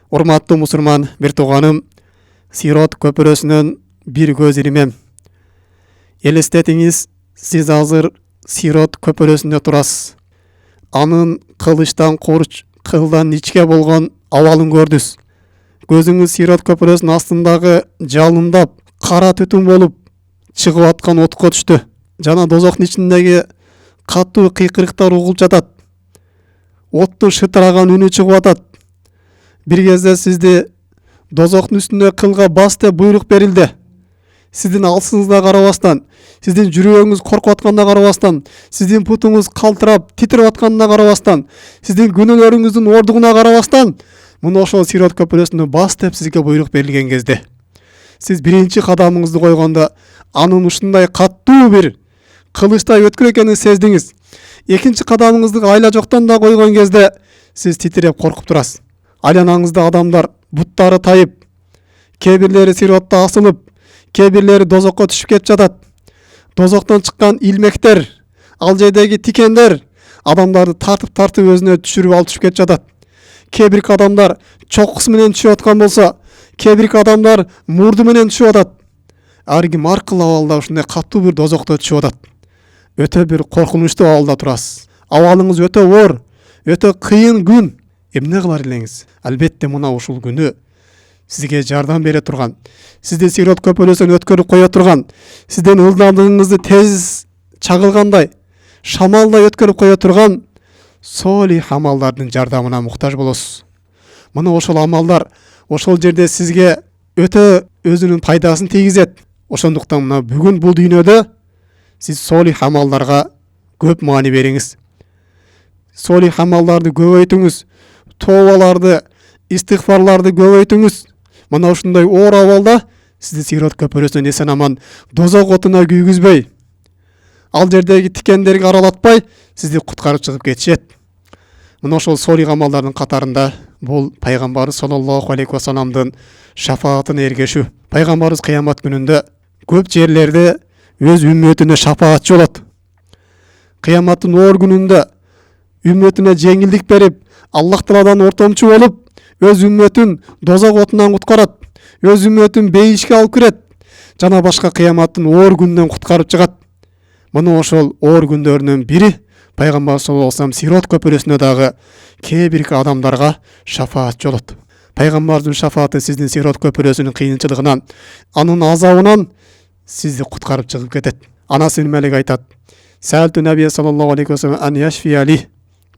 Урматтуу мусулман бир тууганым, Сирот көпүрөсүнөн бир көз илимем. Элестетиңиз, сиз азыр Сирот көпүрөсүндө турасыз. Анын кылычтан курч, кылдан ичке болгон абалын көрдүз. Көзүңүз Сирот көпүрөсүнүн астындагы жалындап, кара түтүн болуп чыгып аткан отко түштү. Жана дозоктун ичиндеги катуу кыйкырыктар угулуп жатат. Оттун шытыраган үнү чыгып атат. Бир кезде сизди дозоктун үстүнө кылга бас деп буйрук берилди. Сиздин алсыңызга карабастан, сиздин жүрөгүңүз коркуп атканына карабастан, сиздин бутуңуз калтырап, титирип атканына карабастан, сиздин күнөөлөрүңүздүн ордугуна карабастан, мына ошол Сирот көпүрөсүнө бас деп сизге буйрук берилген кезде, сиз биринчи кадамыңызды койгондо анын ушундай каттуу бир кылычтай өткүр экенин сездиңиз. Экинчи кадамыңызды айла жоктон да койгон кезде сиз титиреп коркуп турасыз. Айланаңызда адамдар буттары тайып, кээ бирлери сиротто асылып, кээ бирлери дозокко түшүп кетип жатат. Дозоктон чыккан илмектер, ал жердеги тикендер адамдарды тартып өзүнө түшүрүп алып түшүп кетип жатат. Кээ бир адамдар чокусу менен түшүп аткан болсо, кээ бир адамдар мурду менен түшүп атат. Ар ким ар кыл абалда ушундай катуу бир дозокто түшүп атат. Өтө бир коркунучтуу абалда турасыз. Абалыңыз өтө оор, өтө кыйын күн. Эмне кылар элеңиз? Албетте мына ушул күнү сизге жардам бере турган, сизди Сирот көпүрөсүнөн өткөрүп кое турган, сиздин ылдамдыгыңызды тез чагылгандай, шамалдай өткөрүп кое турган солих амалдардын жардамына муктаж болосуз. Мына ошол амалдар ошол жерде сизге өтө өзүнүн пайдасын тийгизет. Ошондуктан мына бүгүн бул дүйнөдө сиз солих амалдарга көп маани бериңиз. Солих амалдарды көбөйтүңүз, тообаларды, истигфарларды көбөйтүңүз. Мына ушундай оор абалда сизди Сирот көпүрөсүнөн эсен аман дозок отуна күйгүзбөй, ал жердеги тикендерге аралатпай сизди куткарып чыгып кетишет. Мына ошол солих амалдардын катарында бул пайгамбарыбыз саллаллаху алейхи вассаламдын шафаатына эргешүү. Пайгамбарыбыз кыямат күнүндө көп жерлерде өз үммөтүнө шафаатчы болот. Кыяматтын оор күнүндө үммөтүнө жеңилдик берип, Аллах Тааладан ортомчу болуп, өз үммөтүн дозок отунан куткарат, өз үммөтүн бейишке алып кирет, жана башка кыяматтын оор күнүнөн куткарып чыгат. Мына ошол оор күндөрүнүн бири пайгамбар саллаллаху алейхи вассалам Сирот көпүрөсүнө дагы кээ бир адамдарга шафаатчы болот. Пайгамбардын шафааты сиздин Сирот көпүрөсүнүн кыйынчылыгынан, анын азабынан сизди куткарып чыгып кетет. Анасы Малик айтат: "Саалту Наби саллаллаху алейхи вассалам ан яшфи али".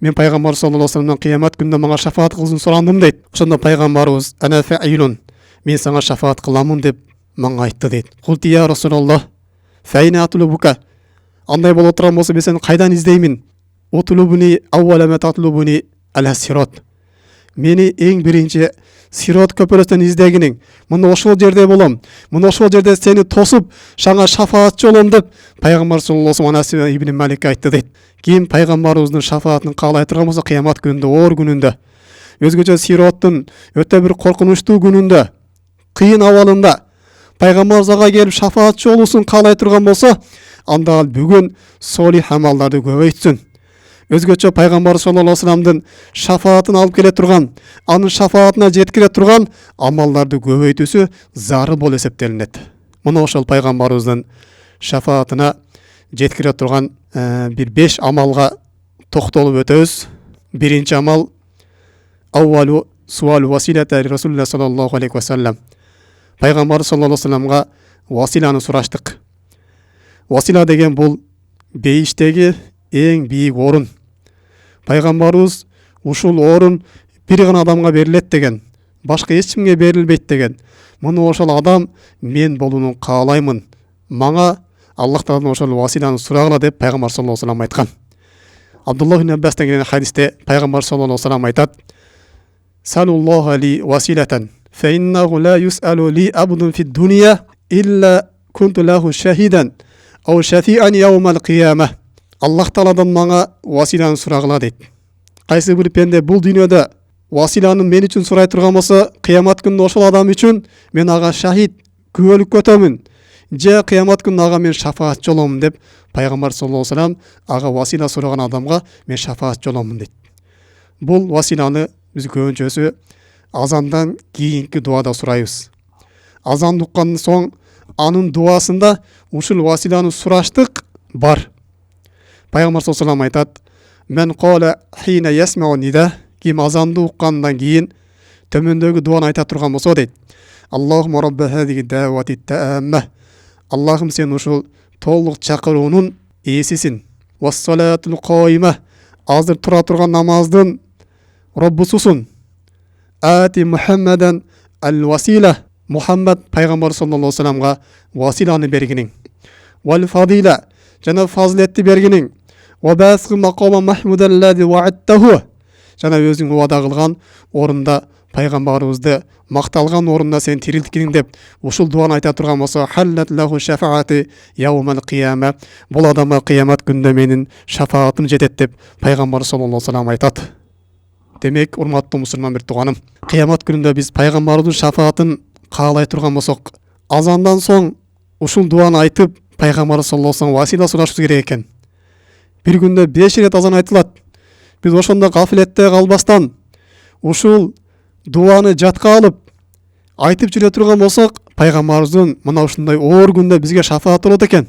Мен пайгамбар саллаллаху алейхи вассаламдан кыямат күнүндө мага шафаат кылсын сурандым дейт. Ошондо пайгамбарыбыз: "Ана фаилун", мен сага шафаат кыламын деп мага айтты дейт. "Култи я Расулаллах, файна атлубука". Андай боло турган болсо мен сени кайдан издеймин? "Утлубуни аввала ма татлубуни аля сирот". Мени эң биринчи Сирот көпүрөсүнөн издегиниң, мына ошол жерде болом, мына ошол жерде сени тосуп, сага шафаатчы болом деп пайгамбар саллаллаху алейхи вассалам Анас ибн Маликке айтты дейт. Кийин пайгамбарыбыздын шафаатын каалай турган болсо кыямат күнүндө, оор күнүндө, өзгөчө Сироттун өтө бир коркунучтуу күнүндө, кыйын абалында пайгамбарыбыз ага келип шафаатчы болуусун каалай турган болсо, анда ал бүгүн солих амалдарды көбөйтсүн. Өзгөчө пайгамбар саллаллаху алейхи вассаламдын шафаатын алып келе турган, анын шафаатына жеткире турган амалдарды көбөйтүүсү зарыл болуп эсептелинет. Мына ошол пайгамбарыбыздын шафаатына жеткире турган бир 5 амалга токтолуп өтөбүз. Биринчи амал аввалу суалу василата Расулуллах саллаллаху алейхи вассалам. Пайгамбар саллаллаху алейхи вассаламга василаны сураштык. Васила деген бул бейиштеги эң бийик орун. Пайгамбарыбыз ушул орун бир гана адамга берилет деген, башка эч кимге берилбейт деген. Муну ошол адам мен болууну каалаймын. Мага Аллах Тааладан ошол василаны сурагыла деп пайгамбар саллаллаху алейхи вассалам айткан. Абдуллах ибн Аббастан келген хадисте пайгамбар саллаллаху алейхи вассалам айтат: "Салуллаху ли василатан, фа иннаху ла юсалу ли абдун фид дунья илля кунту лаху шахидан ау шафиан яумал кияма". Аллах Тааладан мага василаны сурагыла дейт. Кайсы бир пенде бул дүйнөдө василаны мен үчүн сурай турган болсо, кыямат күнүндө ошол адам үчүн мен ага шахид, күбөлүккө өтөмүн. Же кыямат күнүндө ага мен шафаатчы боломун деп пайгамбар саллаллаху алейхи вассалам ага васила сураган адамга мен шафаатчы боломун дейт. Бул василаны биз көбүнчөсү азандан кийинки дуада сурайбыз. Азан уккандан соң анын дуасында ушул василаны сураштык бар. Пайгамбар саллаллаху алейхи ва саллям айтат: "Мен кала хина ясмау нида", ким азанды уккандан кийин төмөндөгү дуаны айта турган болсо дейт: "Аллахумма рабба хазиги даъвати таамма", Аллахым сен ушул толук чакыруунун ээсисин. "Вассалатул каима", азыр тура турган намаздын роббусусун. "Ати Мухаммадан ал-васила", Мухаммад пайгамбар саллаллаху алейхи ва салламга василаны бергиниң. "Вал фадила", жана фазилетти бергиниң. "Ва басгы мақама махмудан лади ва'аттаху", жана өзүң убада кылган орунда пайгамбарыбызды макталган орунда сен тирилткиниң деп ушул дуаны айта турган болсо, "Халлат лаху шафаати яумал кияма", бул адамга кыямат күндө менин шафаатым жетет деп пайгамбар саллаллаху алейхи ва саллям айтат. Демек, урматтуу мусулман бир тууганым, кыямат күнүндө биз пайгамбарыбыздын шафаатын каалай турган болсок, азандан соң ушул дуаны айтып пайгамбар саллаллаху алейхи ва саллям васила сурашыбыз керек экен. Бир күндө 5 рет азан айтылат. Биз ошондо гафилетте калбастан ушул дуаны жатка алып айтып жүрө турган болсок, пайгамбарыбыздын мына ушундай оор күндө бизге шафааты болот экен.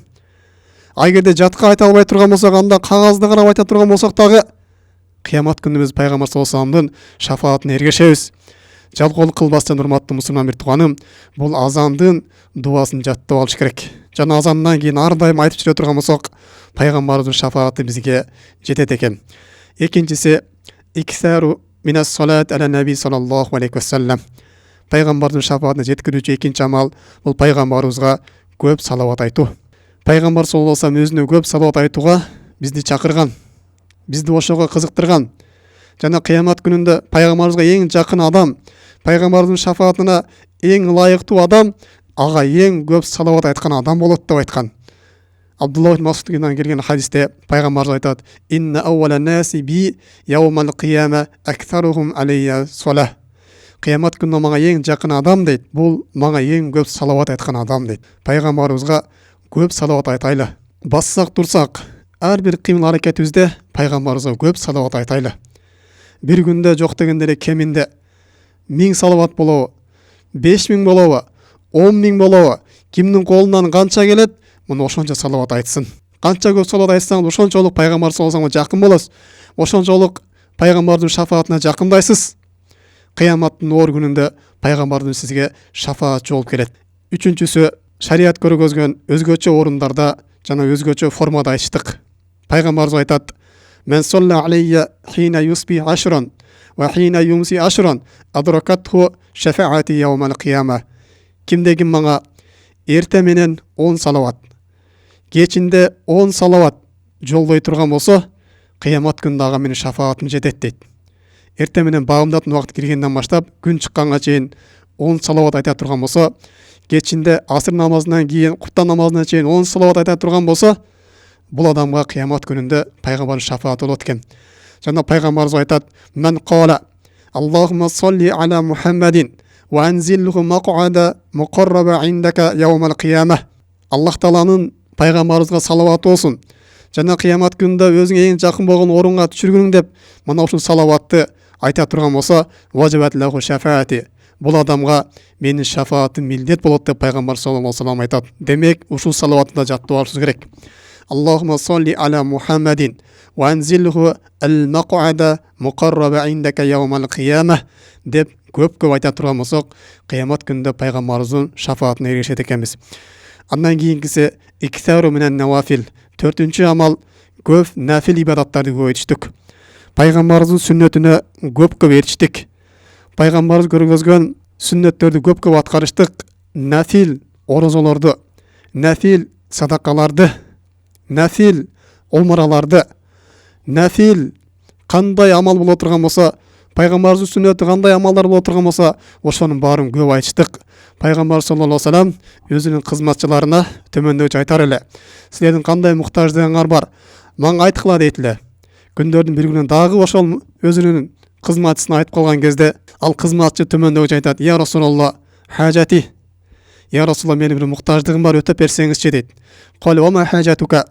Агерде жатка айта албай турган болсок, анда кагазды карап айта турган болсок дагы кыямат күнү биз пайгамбар саллаллаху алейхи ва салламдын шафаатына эргешебиз. Жалгоолук кылбастан, урматтуу мусулман бир тууганым, бул азандын дуасын жаттап алыш керек. Жана азандан кийин ар дайым айтып жүрө турган болсок, пайгамбарыбыздын шафааты бизге жетет экен. Экинчиси, иксару минас салат аля наби саллаллаху алейхи ва саллям. Пайгамбардын шафаатына жеткирүүчү экинчи амал бул пайгамбарыбызга көп салават айтуу. Пайгамбар саллаллаху алейхи ва саллям өзүнө көп салават айтууга бизди чакырган, бизди ошого кызыктырган. Жана кыямат күнүндө пайгамбарыбызга эң жакын адам, пайгамбардын шафаатына эң ылайыктуу адам ага эң көп салават айткан адам болот деп айткан. Абдулла ибн Масуддан келген хадисте пайгамбарыбыз айтат: "Инна аввала наси би яумал кияма аксарухум алейя сала". Кыямат күнүндө мага эң жакын адам дейт, бул мага эң көп салават айткан адам дейт. Пайгамбарыбызга көп салават айтайлы. Бассак турсак, ар бир кыймыл аракетибизде пайгамбарыбызга көп салават айтайлы. Бир күндө жок дегенде эле кеминде 1000 салават болобу, 5000 болобу, 10.000 болобу, кимдин колунан канча келет, муну ошончо салават айтсын. Канча көп салават айтсаңыз, ошончолук пайгамбар саллаллаху алейхи ва салламга жакын болосуз. Ошончолук пайгамбардын шафаатына жакындайсыз. Кыяматтын оор күнүндө пайгамбардын сизге шафаатчы болуп келет. Үчүнчүсү, шарият көргөзгөн өзгөчө орундарда жана өзгөчө формада айтыштык. Пайгамбарыбыз айтат: "Мен салла алейя хина юсби ашран ва хина юмси ашран адракатху шафаати яумал кияма". Кимде ким мага эрте менен 10 салават, кечинде 10 салават жолдой турган болсо, кыямат күндө ага менин шафаатым жетет дейт. Эрте менен баамдатын убакыт киргенден баштап күн чыкканга чейин 10 салават айта турган болсо, кечинде асыр намазынан кийин куптан намазына чейин 10 салават айта турган болсо, бул адамга кыямат күнүндө пайгамбардын шафааты болот экен. Жана пайгамбарыбыз айтат: "Мен кала Аллахумма салли аля Мухаммадин ва анзилху мақ'ада муқарраба индака яумал кияма". Аллах тааланын пайгамбарыбызга салават болсун. Жана кыямат күнүндө өзүңө эң жакын болгон орунга түшүргүнүң деп мына ушул салаватты айта турган болсо, важибат лаху шафаати. Бул адамга менин шафаатым милдет болот деп пайгамбар саллаллаху алейхи ва саллям айтат. Демек, ушул салаватты да жаттап алышыбыз керек. Аллахумма салли аля Мухаммадин ва анзилху ал-мақ'ада муқарраба индака яумал кияма деп көп айта турган болсок, кыямат күндө пайгамбарыбыздын шафаатына эришет экенбиз. Андан кийинкиси иксару минан навафил. Төртүнчү амал көп нафил ибадаттарды көбөйтүштүк. Пайгамбарыбыздын сүннөтүнө көп эричтик. Пайгамбарыбыз көргөзгөн сүннөттөрдү көп аткарыштык. Нафил орозолорду, нафил садакаларды, нафил омараларды, нафил кандай амал боло турган болсо, пайгамбарыбыздын сүннөтү кандай амалдар боло турган болсо, ошонун баарын көп айтыштык. Пайгамбар саллаллаху алейхи ва саллям өзүнүн кызматчыларына төмөндөгүчө айтар эле: "Силердин кандай муктаждыгыңар бар, мага айткыла" дейт эле. Күндөрдүн бир күнү дагы ошол өзүнүн кызматчысына айтып калган кезде, ал кызматчы төмөндөгүчө айтат: "Я Расулалла, хажати". "Я Расулалла, менин бир муктаждыгым бар, өтөп берсеңизчи" дейт. "Кали ва ма хажатука",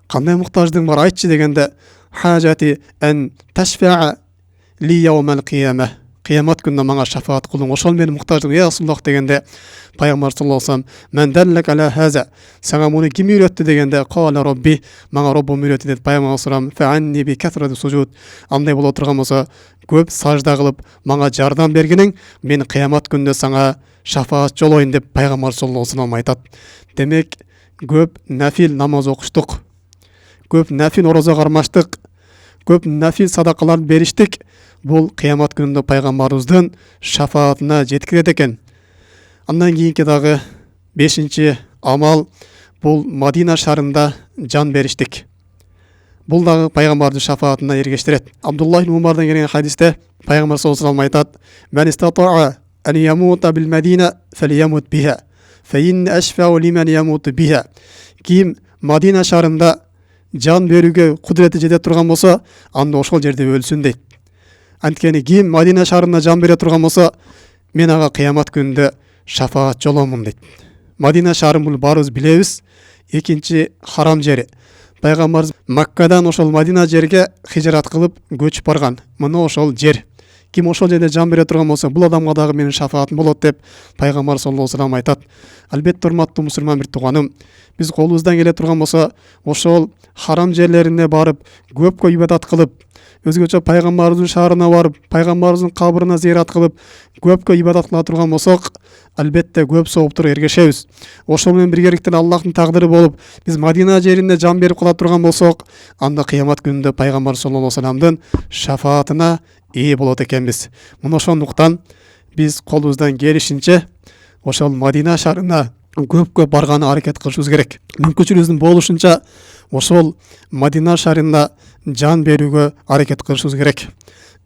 кандай муктаждыгың бар, айтчы дегенде, "Хажати ан ташфа'a ли яумал кияма", кыямат күнүндө мага шафаат кылың, ошол менин муктаждыгым я Расулуллах дегенде, пайгамбар саллаллаху алейхи вассалам мен даллак аля хаза, сага муну ким үйрөттү дегенде, кала робби, мага Роббум үйрөттү деп пайгамбар саллаллаху алейхи вассалам фаанни би касрати сужуд, андай боло турган болсо көп сажда кылып мага жардам бергениң мен кыямат күнүндө сага шафаат жолоюн деп пайгамбар саллаллаху алейхи вассалам айтат. Демек көп нафил намаз окуштук, көп нафил орозо кармаштык, көп нафил садакаларды бериштик, бул кыямат күнүндө пайгамбарыбыздын шафаатына жеткирет экен. Андан кийинки дагы 5-чи амал бул Мадина шаарында жан бериштик. Бул дагы пайгамбардын шафаатына эргештирет. Абдуллах ибн Умардан келген хадисте пайгамбар саллаллаху алейхи вассалам айтат: "Мен истатаа ан ямута бил Мадина фалямут биха, фаин ашфау лиман ямут биха." Ким Мадина шаарында жан берүүгө кудурети жете турган болсо, анда ошол жерде өлсүн дейт. Анткени ким Мадина шаарында жан бере турган болсо, мен ага кыямат күнүндө шафаат жоломун дейт. Мадина шаарын бул баарыбыз билебиз, экинчи харам жери. Пайгамбарыбыз Маккадан ошол Мадина жерге хижрат кылып көчүп барган. Мына ошол жер. Ким ошол жерде жан бере турган болсо, бул адамга дагы менин шафаатым болот деп пайгамбар саллаллаху алейхи вассалам айтат. Албетте урматтуу мусулман бир тууганым, биз колубуздан келе турган болсо, ошол харам жерлерине барып, көпкө ибадат кылып, өзгөчө пайгамбарыбыздын шаарына барып, пайгамбарыбыздын кабырына зыярат кылып, көпкө ибадат кыла турган болсок, албетте көп сооптурга эргешебиз. Ошол менен биргеликте Аллахтын тагдыры болуп, биз Мадина жеринде жан берип кала турган болсок, анда кыямат күнүндө пайгамбар саллаллаху алейхи вассаламдын шафаатына ээ болот экенбиз. Мына ошондуктан биз колубуздан келишинче ошол Мадина шаарына көпкө барганы аракет кылышыбыз керек. Мүмкүнчүлүгүбүздүн болушунча ошол Мадина шаарында жан берүүгө аракет кылышыбыз керек.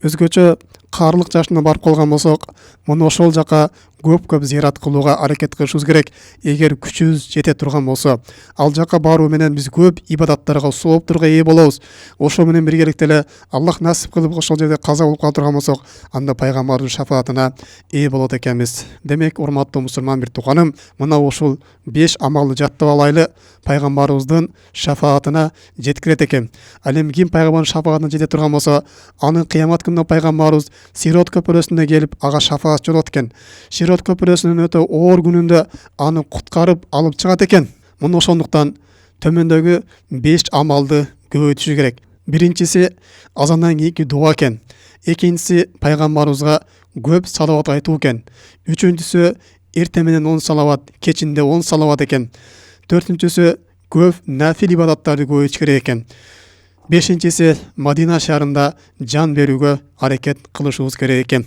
Өзгөчө каарлык жашына барып калган болсок, муну ошол жака көп зыярат кылууга аракет кылышыбыз керек. Эгер күчүбүз жете турган болсо, ал жака баруу менен биз көп ибадаттарга, сооптурга ээ болобуз. Ошол менен биргеликте эле Аллах насип кылып ошол жерде каза болуп кала турган болсок, анда пайгамбардын шафаатына ээ болот экенбиз. Демек, урматтуу мусулман бир тууганым, мына ушул 5 амалды жаттап алайлы, пайгамбарыбыздын шафаатына жеткирет экен. Ал эми ким пайгамбардын шафаатына жете турган болсо, аны кыямат күнүндө пайгамбарыбыз Сирот көпүрөсүнө келип ага шафаат жолот экен. Сирот көпүрөсүнүн өтө оор күнүндө аны куткарып алып чыгат экен. Муну ошондуктан төмөндөгү 5 амалды көбөйтүш керек. Биринчиси азандан кийинки дуа экен. Экинчиси пайгамбарыбызга көп салават айтуу экен. Үчүнчүсү эртең менен 10 салават, кечинде 10 салават экен. Төртүнчүсү көп нафил ибадаттарды көбөйтүш керек экен. Бешинчиси Мадина шаарында жан берүүгө аракет кылышыбыз керек экен.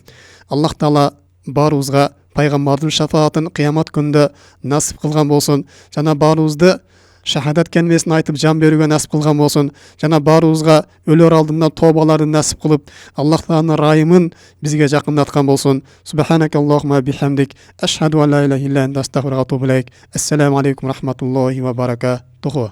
Аллах Таала баарыбызга пайгамбардын шафаатын кыямат күнүндө насип кылган болсун. Жана баарыбызды шахадат калимесин айтып жан берүүгө насип кылган болсун. Жана баарыбызга өлөр алдында тобаларды насип кылып, Аллах Тааланын райымын бизге жакындаткан болсун. Субханакаллахумма бихамдик, ашхаду ан ла илаха илля анта, астагфирука ва атубу илейк. Ассаламу алейкум рахматуллахи ва баракатуху.